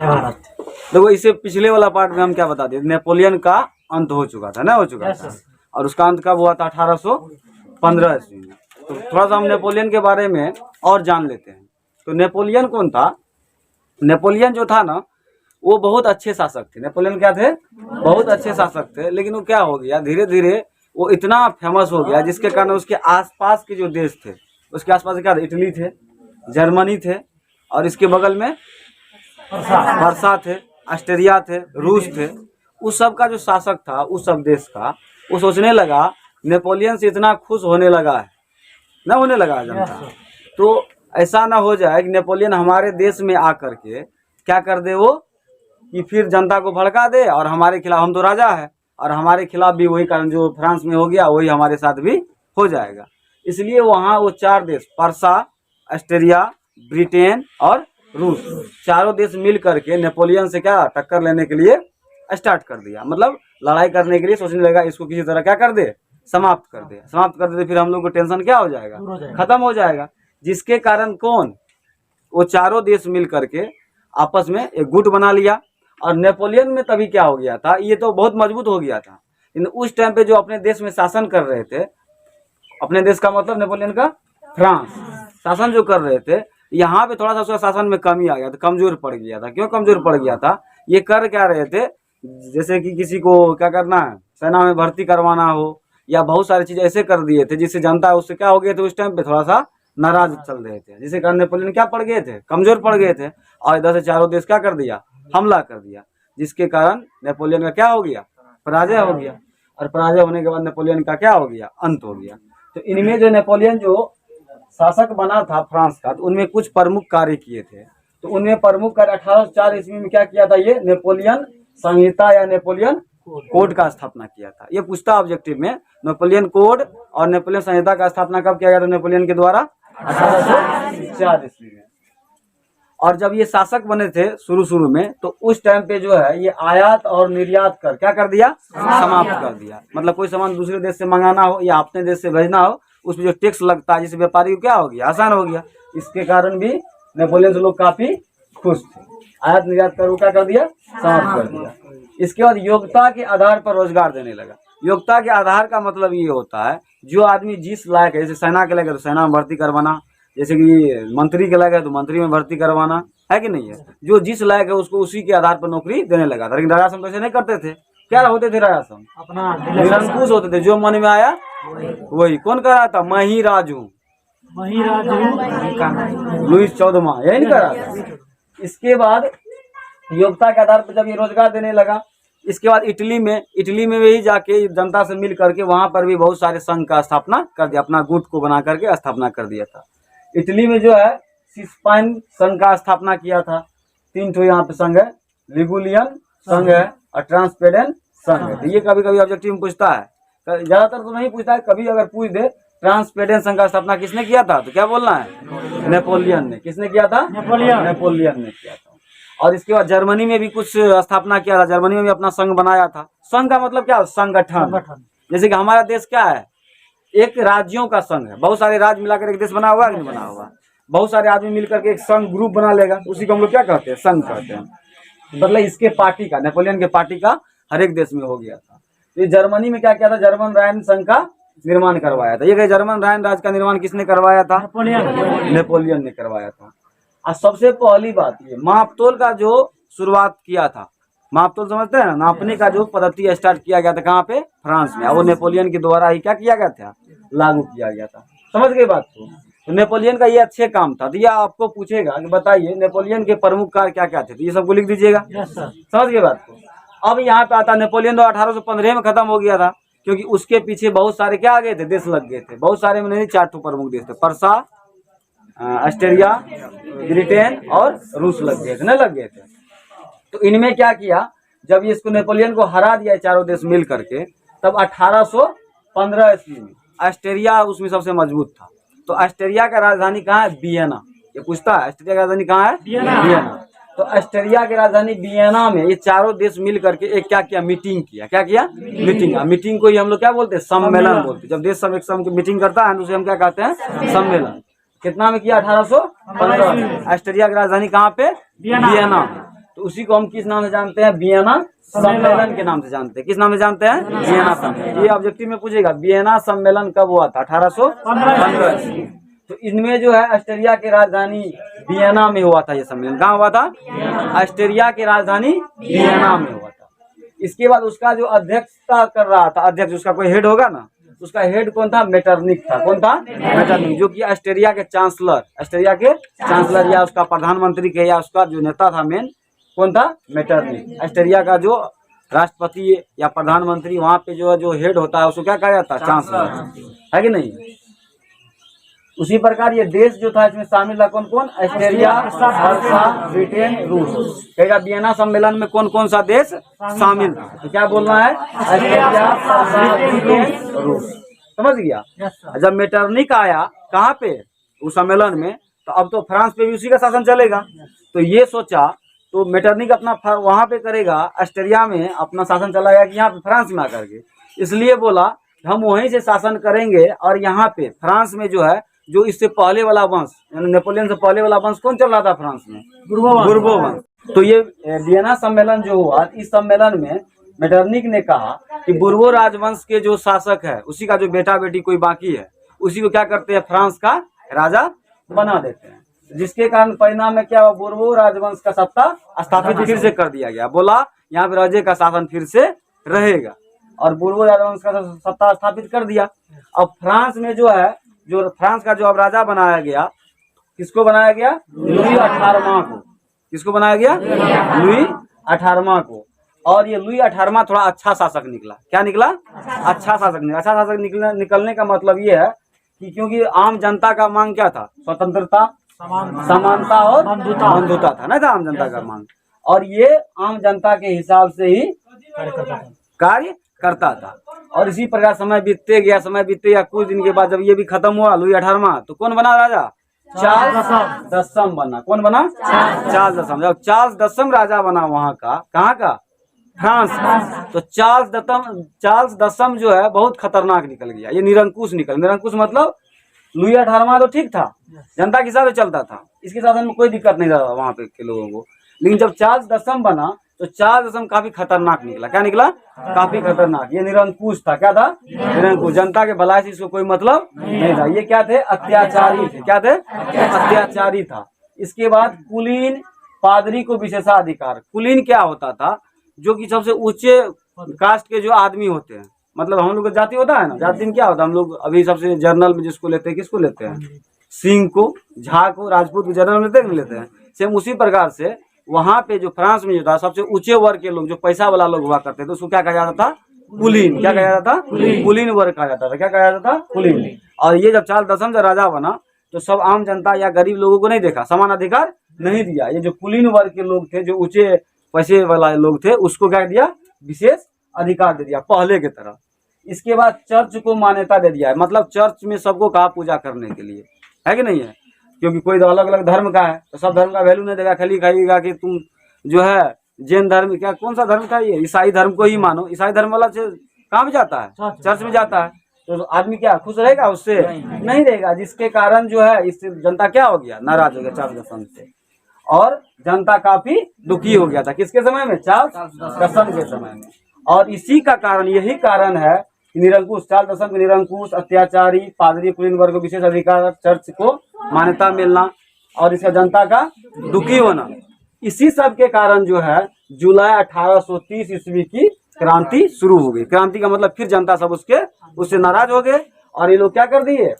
देखो इससे पिछले वाला पार्ट में हम क्या बता दिए, नेपोलियन का अंत हो चुका था ना, हो चुका था। और उसका अंत कब हुआ था? 1815 ईस्वी में। तो थोड़ा सा हम नेपोलियन के बारे में और जान लेते हैं। तो नेपोलियन कौन था? नेपोलियन जो था ना, वो बहुत अच्छे शासक थे। नेपोलियन क्या थे? बहुत अच्छे शासक थे। लेकिन वो क्या हो गया, धीरे धीरे वो इतना फेमस हो गया जिसके कारण उसके आसपास के जो देश थे, उसके आसपास क्या थे? इटली थे, जर्मनी थे, और इसके बगल में वर्षा थे, ऑस्ट्रिया थे, रूस थे। उस सब का जो शासक था उस सब देश का, वो सोचने लगा नेपोलियन से इतना खुश होने लगा है, ना होने लगा जनता, तो ऐसा ना हो जाए कि नेपोलियन हमारे देश में आकर के क्या कर दे वो, कि फिर जनता को भड़का दे और हमारे खिलाफ, हम तो राजा है और हमारे खिलाफ भी वही कारण जो फ्रांस में हो गया वही हमारे साथ भी हो जाएगा। इसलिए वहाँ वो 4 देश, पर्सा, ऑस्ट्रिया, ब्रिटेन और रूस, चारों देश मिल करके नेपोलियन से क्या टक्कर लेने के लिए स्टार्ट कर दिया। मतलब लड़ाई करने के लिए सोचने लगा इसको किसी तरह क्या कर दे, समाप्त कर दे। समाप्त कर दे फिर हम लोग को टेंशन क्या हो जाएगा, खत्म हो जाएगा। जिसके कारण कौन, वो चारों देश मिल करके आपस में एक गुट बना लिया। और नेपोलियन में तभी क्या हो गया था, ये तो बहुत मजबूत हो गया था, लेकिन उस टाइम पे जो अपने देश में शासन कर रहे थे, अपने देश का मतलब नेपोलियन का फ्रांस, शासन जो कर रहे थे, यहाँ पे थोड़ा सा उसका शासन में कमी आ गया था, कमजोर पड़ गया था। क्यों कमजोर पड़ गया था? ये कर क्या रहे थे, जैसे कि किसी को क्या करना है, सेना में भर्ती करवाना हो, या बहुत सारी चीजें ऐसे कर दिए थे जिससे जनता उससे क्या हो गए थे, उस टाइम पे थोड़ा सा नाराज चल रहे थे, जिसके कारण नेपोलियन क्या पड़ गए थे, कमजोर पड़ गए थे। और इधर से चारों देश क्या कर दिया, हमला कर दिया, जिसके कारण नेपोलियन का क्या हो गया, पराजय हो गया। और पराजय होने के बाद नेपोलियन का क्या हो गया, अंत हो गया। तो इनमें जो नेपोलियन जो शासक बना था फ्रांस का, तो उनमें कुछ प्रमुख कार्य किए थे। तो उनमें प्रमुख कार्य 1804 ईस्वी में क्या किया था, ये नेपोलियन संहिता या नेपोलियन कोड का स्थापना किया था। ये पूछता ऑब्जेक्टिव में, नेपोलियन कोड और नेपोलियन संहिता का स्थापना कब किया गया था नेपोलियन के द्वारा? 1804 ईस्वी में। और जब ये शासक बने थे शुरू में, तो उस टाइम पे जो है ये आयात और निर्यात कर क्या कर दिया, समाप्त कर दिया। मतलब कोई सामान दूसरे देश से मंगाना हो या अपने देश से भेजना हो, उसमें जो टैक्स लगता है, जिससे व्यापारी को क्या हो गया, आसान हो गया। इसके कारण भी नेपोलियन से लोग काफी खुश थे। आयात निर्यात कर क्या कर दिया, समाप्त कर दिया। इसके बाद योग्यता के आधार पर रोजगार देने लगा। योग्यता के आधार का मतलब ये होता है, जो आदमी जिस लायक है, जैसे सेना के लायक है तो सेना में भर्ती करवाना, जैसे कि मंत्री के लायक है तो मंत्री में भर्ती करवाना, है कि नहीं है। जो जिस लायक है उसको उसी के आधार पर नौकरी देने लगा था। लेकिन राजा सम ऐसे नहीं करते थे। क्या होते थे राजा सम? अपना निरंकुश होते थे, जो मन में आया वही। कौन कर रहा था? मैं ही राज हूँ, लुईस 14वां, यही नहीं कर रहा था। इसके बाद योग्यता के आधार पर जब ये रोजगार देने लगा, इसके बाद इटली में भी जाके जनता से मिल करके वहां पर भी बहुत सारे संघ का स्थापना कर दिया, अपना गुट को बना करके स्थापना कर दिया था। इटली में जो है सिस्पाइन संघ का स्थापना किया था। 3 ठो यहाँ पे संघ है, लिगुलियन संघ है और ट्रांसपेडेंट संघ है। तो ये कभी कभी ऑब्जेक्टिव में पूछता है, ज्यादातर तो नहीं पूछता है, कभी अगर पूछ दे ट्रांसपेडेंट संघ का स्थापना किसने किया था, तो क्या बोलना है, नेपोलियन ने। किसने किया था? नेपोलियन ने किया था। और इसके बाद जर्मनी में भी कुछ स्थापना किया था, जर्मनी में भी अपना संघ बनाया था। संघ का मतलब क्या? संगठन। जैसे कि हमारा देश क्या है, एक राज्यों का संघ है, बहुत सारे राज्य मिलाकर एक देश बना हुआ है कि नहीं बना हुआ। बहुत सारे आदमी मिलकर के एक संघ ग्रुप बना लेगा, उसी को हम लोग क्या कहते हैं, संघ कहते हैं। मतलब इसके पार्टी का, नेपोलियन के पार्टी का हर एक देश में हो गया था। तो जर्मनी में क्या किया था, जर्मन राइन संघ का निर्माण करवाया था। ये जर्मन राइन राज्य का निर्माण किसने करवाया था? नेपोलियन ने करवाया था। और सबसे पहली बात, ये मापतोल का जो शुरुआत किया था, मापतोल समझते हैं ना, नापने का जो पद्धति स्टार्ट किया गया था कहाँ पे, फ्रांस में। वो नेपोलियन के द्वारा ही क्या किया गया था, लागू किया गया था। समझ गए बात को? तो नेपोलियन का ये अच्छे काम था। तो ये आपको पूछेगा कि बताइए नेपोलियन के प्रमुख कार्य क्या क्या थे, तो ये सबको लिख दीजिएगा। समझ गए बात को? अब यहाँ पे आता, नेपोलियन तो 1815 में खत्म हो गया था, क्योंकि उसके पीछे बहुत सारे क्या आ गए थे, देश लग गए थे। बहुत सारे में नहीं, 4 प्रमुख देश थे, पर्सा, ऑस्ट्रिया, ब्रिटेन और रूस लग गए थे, नहीं लग गए थे। तो इनमें क्या किया, जब इसको नेपोलियन को हरा दिया चारों देश मिल करके, तब 1815 ईस्वी में ऑस्ट्रिया उसमें सबसे मजबूत था। तो ऑस्ट्रिया का राजधानी कहाँ है? वियना। ये पूछता है ऑस्ट्रिया की राजधानी कहाँ है? वियना। तो ऑस्ट्रिया की राजधानी वियना में ये चारों देश मिल करके एक क्या किया, मीटिंग किया। क्या किया? मीटिंग। मीटिंग को ही हम लोग क्या बोलते हैं, सम्मेलन बोलते हैं। जब देश सब एक संग मीटिंग करता है तो उसे हम क्या कहते हैं, सम्मेलन। कितना में किया? 1815 में। ऑस्ट्रिया की राजधानी कहाँ पे? वियना। तो उसी को हम किस नाम से जानते हैं? वियना सम्मेलन के नाम से जानते हैं। किस नाम से जानते हैं? वियना सम्मेलन। ये ऑब्जेक्टिव में पूछेगा, वियना सम्मेलन कब हुआ था? 1815। तो इनमें जो है ऑस्ट्रिया की राजधानी वियना में हुआ था। ये सम्मेलन कहाँ हुआ था? ऑस्ट्रिया की राजधानी वियना में हुआ था। इसके बाद उसका जो अध्यक्षता कर रहा था, अध्यक्ष उसका कोई हेड होगा ना, उसका हेड कौन था? मेटरनिक था। कौन था? मेटरनिक, जो कि ऑस्ट्रिया के चांसलर या उसका प्रधानमंत्री के या उसका जो नेता था मेन, कौन था? मेटरनिक। ऑस्ट्रिया का जो राष्ट्रपति या प्रधानमंत्री, वहाँ पे जो हेड होता है उसको क्या कहा जाता है? चांसलर, है कि नहीं? उसी प्रकार ये देश जो था इसमें शामिल था कौन कौन? ऑस्ट्रिया, फ्रांस, ब्रिटेन, रूस। कहेगा वियना सम्मेलन में कौन कौन सा देश शामिल था? तो क्या बोलना है? ऑस्ट्रिया, फ्रांस, ब्रिटेन, रूस। समझ गया? जब मेटरनिक आया कहाँ पे? उस सम्मेलन में, तो अब तो फ्रांस पे भी उसी का शासन चलेगा। तो ये सोचा, तो मेटरनिक अपना वहां पे करेगा, ऑस्ट्रिया में अपना शासन चलाएगा कि यहाँ पे फ्रांस में आकर के। इसलिए बोला हम वहीं से शासन करेंगे। और यहाँ पे फ्रांस में जो है, जो इससे पहले वाला वंश, यानी नेपोलियन से पहले वाला वंश कौन चल रहा था फ्रांस में? बुर्बो वंश। तो ये वियना सम्मेलन जो हुआ, इस सम्मेलन में मेटरनिक ने कहा कि बुर्बो राजवंश के जो शासक है, उसी का जो बेटा बेटी कोई बाकी है, उसी को क्या करते हैं? फ्रांस का राजा बना देते हैं। जिसके कारण परिणाम में क्या हुआ? बुर्बो राजवंश का सत्ता स्थापित फिर से कर दिया गया। बोला यहाँ पे राजे का शासन फिर से रहेगा, और बुर्बो राजवंश का सत्ता स्थापित कर दिया। अब फ्रांस में जो है, जो फ्रांस का जो अब राजा बनाया गया, किसको बनाया गया? लुई 18वां को। किसको बनाया गया? लुई 18वां को। और ये लुई 18वां थोड़ा अच्छा शासक निकला। क्या निकला? अच्छा शासक निकला। अच्छा शासक निकलने का मतलब ये है कि क्योंकि आम जनता का मांग क्या था? स्वतंत्रता, समानता और बंधुता था ना, था आम जनता का मांग। और ये आम जनता के हिसाब से ही कार्य करता था। और इसी प्रकार समय बीतते गया, कुछ दिन के बाद जब ये भी खत्म हुआ लुई 18वां, तो कौन बना राजा? चार्ल्स दसम बना। कौन बना? चार्ल्स दसम। जब चार्ल्स दसम राजा बना वहाँ का, कहाँ का? फ्रांस का। तो चार्ल्स दसम जो है बहुत खतरनाक निकल गया। ये निरंकुश निरंकुश मतलब लुई 18वां तो ठीक था, जनता के हिसाब से चलता था, इसके शासन में कोई दिक्कत नहीं था वहाँ पे के लोगों को। लेकिन जब चार्ल्स दसम बना, तो चार्ल्स दसम काफी खतरनाक निकला। क्या निकला? काफी खतरनाक। ये निरंकुश था। क्या था? निरंकुश। जनता के भलाई से इसको कोई मतलब नहीं था। ये क्या थे? अत्याचारी थे। क्या थे? अत्याचारी था। इसके बाद कुलीन पादरी को विशेषाधिकार। कुलीन क्या होता था? जो कि सबसे ऊंचे कास्ट के जो आदमी होते हैं, मतलब हम लोग का जाति होता है ना, जाति में क्या होता है? हम लोग अभी सबसे जर्नल में जिसको लेते हैं, किसको लेते हैं? सिंह को, झा को, राजपूत को जर्नल लेते हैं, नहीं लेते हैं। सेम उसी प्रकार से वहां पे जो फ्रांस में जो था, सबसे ऊंचे वर्ग के लोग, जो पैसा वाला लोग हुआ करते थे, उसको क्या कहा जाता था? कुलीन। क्या कहा जाता था? कुलीन वर्ग कहा जाता था। क्या कहा जाता था? कुलीन। और ये जब चार्ल्स दसम जब राजा बना, तो सब आम जनता या गरीब लोगों को नहीं देखा, समान अधिकार नहीं दिया। ये जो कुलीन वर्ग के लोग थे, जो ऊंचे पैसे वाला लोग थे, उसको क्या दिया? विशेष अधिकार दे दिया, पहले की तरह। इसके बाद चर्च को मान्यता दे दिया है, मतलब चर्च में सबको कहा पूजा करने के लिए, है कि नहीं है? क्योंकि कोई तो अलग अलग धर्म का है, तो सब धर्म का वैल्यू नहीं देगा। खाली कहेगा कि तुम जो है जैन धर्म, क्या कौन सा धर्म था ये? ईसाई धर्म को ही मानो। ईसाई धर्म वाला कहाँ में जाता है? चर्च में जाता है। तो आदमी क्या खुश रहेगा? उससे नहीं रहेगा। जिसके कारण जो है इससे जनता क्या हो गया? नाराज हो गया चार्ल्स दसम से, और जनता काफी दुखी हो गया था। किसके समय में? चार्ल्स दसम के समय में। और इसी का कारण, यही कारण है निरंकुश, चार्ल्स दसम के निरंकुश, अत्याचारी, पादरी, कुलीन वर्ग को विशेष अधिकार, चर्च को मान्यता मिलना, और इसका जनता का दुखी होना, इसी सब के कारण जो है जुलाई 1830 ईस्वी की क्रांति शुरू हो गई। क्रांति का मतलब फिर जनता सब उससे नाराज हो गए, और ये लोग क्या कर दिए?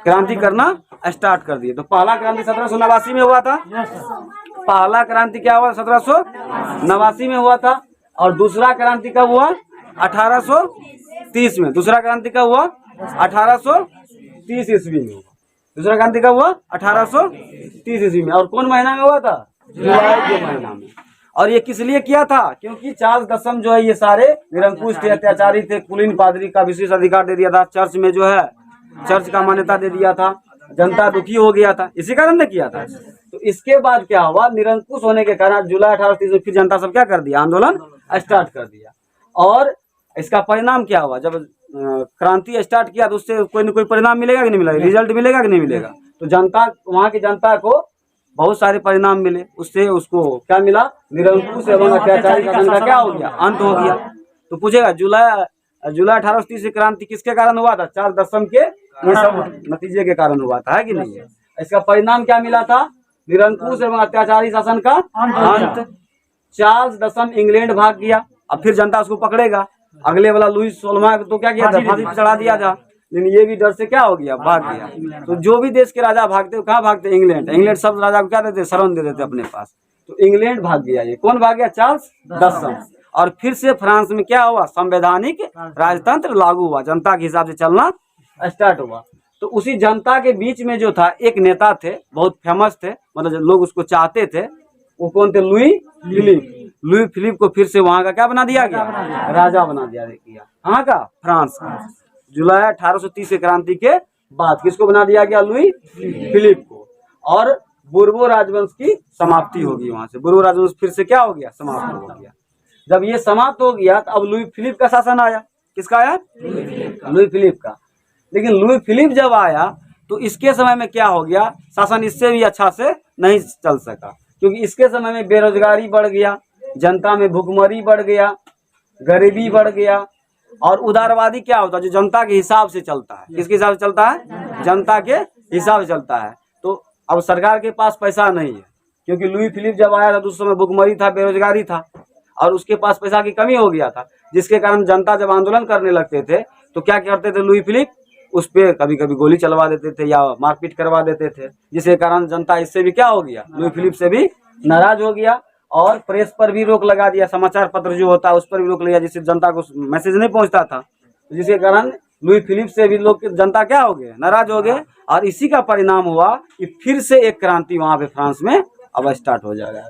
क्रांति करना स्टार्ट कर दिए। तो पहला क्रांति 1789 में हुआ था। पहला क्रांति क्या हुआ? 1789 में हुआ था। और दूसरा क्रांति कब हुआ? 1830 में। दूसरा क्रांति कब हुआ? 1830 ईस्वी में। दूसरा क्रांति कब हुआ? 1830 ईस्वी में। और कौन महीना में हुआ था? जुलाई के महीना में। और ये किस लिए किया था? क्योंकि चार्ल्स दसम जो है ये सारे निरंकुश थे, अत्याचारी थे, कुलीन पादरी का विशेष अधिकार दे दिया था, चर्च में जो है चर्च का मान्यता दे दिया था, जनता दुखी हो गया था, इसी कारण ने किया था। तो इसके बाद क्या हुआ? निरंकुश होने के कारण जुलाई 1830 में फिर जनता सब क्या कर दिया? आंदोलन स्टार्ट कर दिया। और इसका परिणाम क्या हुआ? जब क्रांति स्टार्ट किया तो उससे कोई न कोई परिणाम मिलेगा कि नहीं मिलेगा? रिजल्ट मिलेगा कि नहीं मिलेगा? तो जनता, वहाँ की जनता को बहुत सारे परिणाम मिले, उससे उसको क्या मिला, निरंकुश एवं अत्याचारी शासन का क्या हो गया, अंत हो गया। तो पूछेगा जुलाई 1830 की क्रांति किसके कारण हुआ था, चार्ल्स दशम के ये सब नतीजे के कारण हुआ था, है कि नहीं है। इसका परिणाम क्या मिला था, निरंकुश एवं अत्याचारी शासन का अंत। चार्ल्स दशम इंग्लैंड भाग गया, अब फिर जनता उसको पकड़ेगा। अगले वाला लुई 16वां तो क्या किया था, फांसी पे चढ़ा दिया था, लेकिन ये भी डर से क्या हो गया, भाग गया। तो जो भी देश के राजा भागते कहाँ भागते, इंग्लैंड सब राजा को क्या देते, शरण दे देते अपने पास। तो इंग्लैंड भाग गया, ये कौन भाग गया, चार्ल्स दशम। और फिर से फ्रांस में क्या हुआ, संवैधानिक राजतंत्र लागू हुआ, जनता के हिसाब से चलना स्टार्ट हुआ। तो उसी जनता के बीच में जो था एक नेता थे, बहुत फेमस थे, मतलब लोग उसको चाहते थे, वो कौन थे, लुई फिलिप को फिर से वहां का क्या बना दिया गया, राजा बना दिया गया, कहाँ का, फ्रांस का। जुलाई 1830 की क्रांति के बाद किसको बना दिया गया, लुई फिलिप को। और बुर्बो राजवंश की समाप्ति होगी, वहां से बुर्बो राजवंश फिर से क्या हो गया, समाप्त हो गया। जब ये समाप्त हो गया तो अब लुई फिलिप का शासन आया, किसका आया, लुई फिलिप का। लेकिन लुई फिलिप जब आया तो इसके समय में क्या हो गया, शासन इससे भी अच्छा से नहीं चल सका, क्योंकि इसके समय में बेरोजगारी बढ़ गया, जनता में भुखमरी बढ़ गया, गरीबी बढ़ गया। और उदारवादी क्या होता है, जो जनता के हिसाब से चलता है, किसके हिसाब से चलता है, जनता के हिसाब से चलता है। तो अब सरकार के पास पैसा नहीं है, क्योंकि लुई फिलिप जब आया था तो उस समय भुखमरी था, बेरोजगारी था, और उसके पास पैसा की कमी हो गया था, जिसके कारण जनता जब आंदोलन करने लगते थे तो क्या करते थे लुई फिलिप, उस पर कभी कभी गोली चलवा देते थे या मारपीट करवा देते थे, जिसके कारण जनता इससे भी क्या हो गया, लुई फिलिप से भी नाराज हो गया। और प्रेस पर भी रोक लगा दिया, समाचार पत्र जो होता है उस पर भी रोक लगा, जिससे जनता को मैसेज नहीं पहुंचता था, जिसके कारण लुई फिलिप से भी लोग, जनता क्या हो गए, नाराज हो गए। और इसी का परिणाम हुआ कि फिर से एक क्रांति वहां पे फ्रांस में अब स्टार्ट हो जाएगा।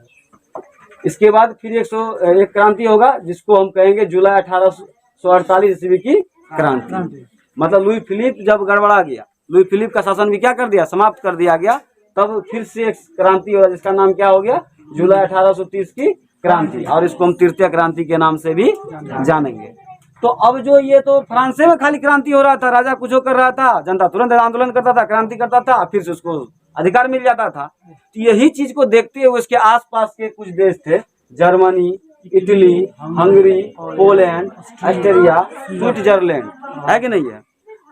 इसके बाद फिर 101 क्रांति होगा, जिसको हम कहेंगे जुलाई 1848 ईस्वी की क्रांति। मतलब लुई फिलिप जब गड़बड़ा गया, लुई फिलिप का शासन भी क्या कर दिया, समाप्त कर दिया गया, तब फिर से एक क्रांति होगा, जिसका नाम क्या हो गया, जुलाई 1830 की क्रांति। और इसको हम तृतीय क्रांति के नाम से भी जानेंगे। तो अब जो ये तो फ्रांस में खाली क्रांति हो रहा था, राजा कुछ कर रहा था, जनता तुरंत आंदोलन करता था, क्रांति करता था, फिर से उसको अधिकार मिल जाता था। तो यही चीज को देखते हुए उसके आसपास के कुछ देश थे, Germany, Italy, Hungary, Poland, Australia, Switzerland, है कि नहीं है।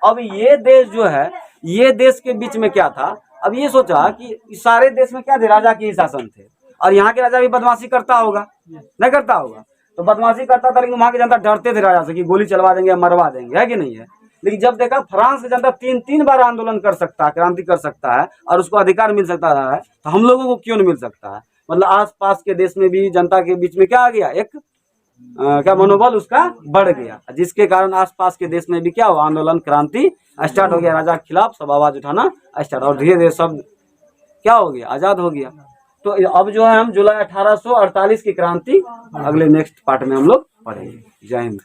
अब ये देश जो है, ये देश के बीच में क्या था, अब ये सोचा कि सारे देश में क्या थे, राजा के ही शासन थे, और यहाँ के राजा भी बदमाशी करता होगा, नहीं करता होगा, तो बदमाशी करता था, लेकिन वहाँ की जनता डरते थे राजा से कि गोली चलवा देंगे, मरवा देंगे, है कि नहीं है। लेकिन जब देखा फ्रांस की जनता 3 बार आंदोलन कर सकता है, क्रांति कर सकता है, और उसको अधिकार मिल सकता है, तो हम लोगों को क्यों नहीं मिल सकता है। मतलब आसपास के देश में भी जनता के बीच में क्या आ गया, एक क्या मनोबल उसका बढ़ गया, जिसके कारण आसपास के देश में भी क्या हुआ, आंदोलन, क्रांति स्टार्ट हो गया, राजा के खिलाफ सब आवाज उठाना स्टार्ट, और धीरे धीरे सब क्या हो गया, आजाद हो गया। तो अब जो है हम जुलाई 1848 की क्रांति अगले नेक्स्ट पार्ट में हम लोग पढ़ेंगे। जय हिंद।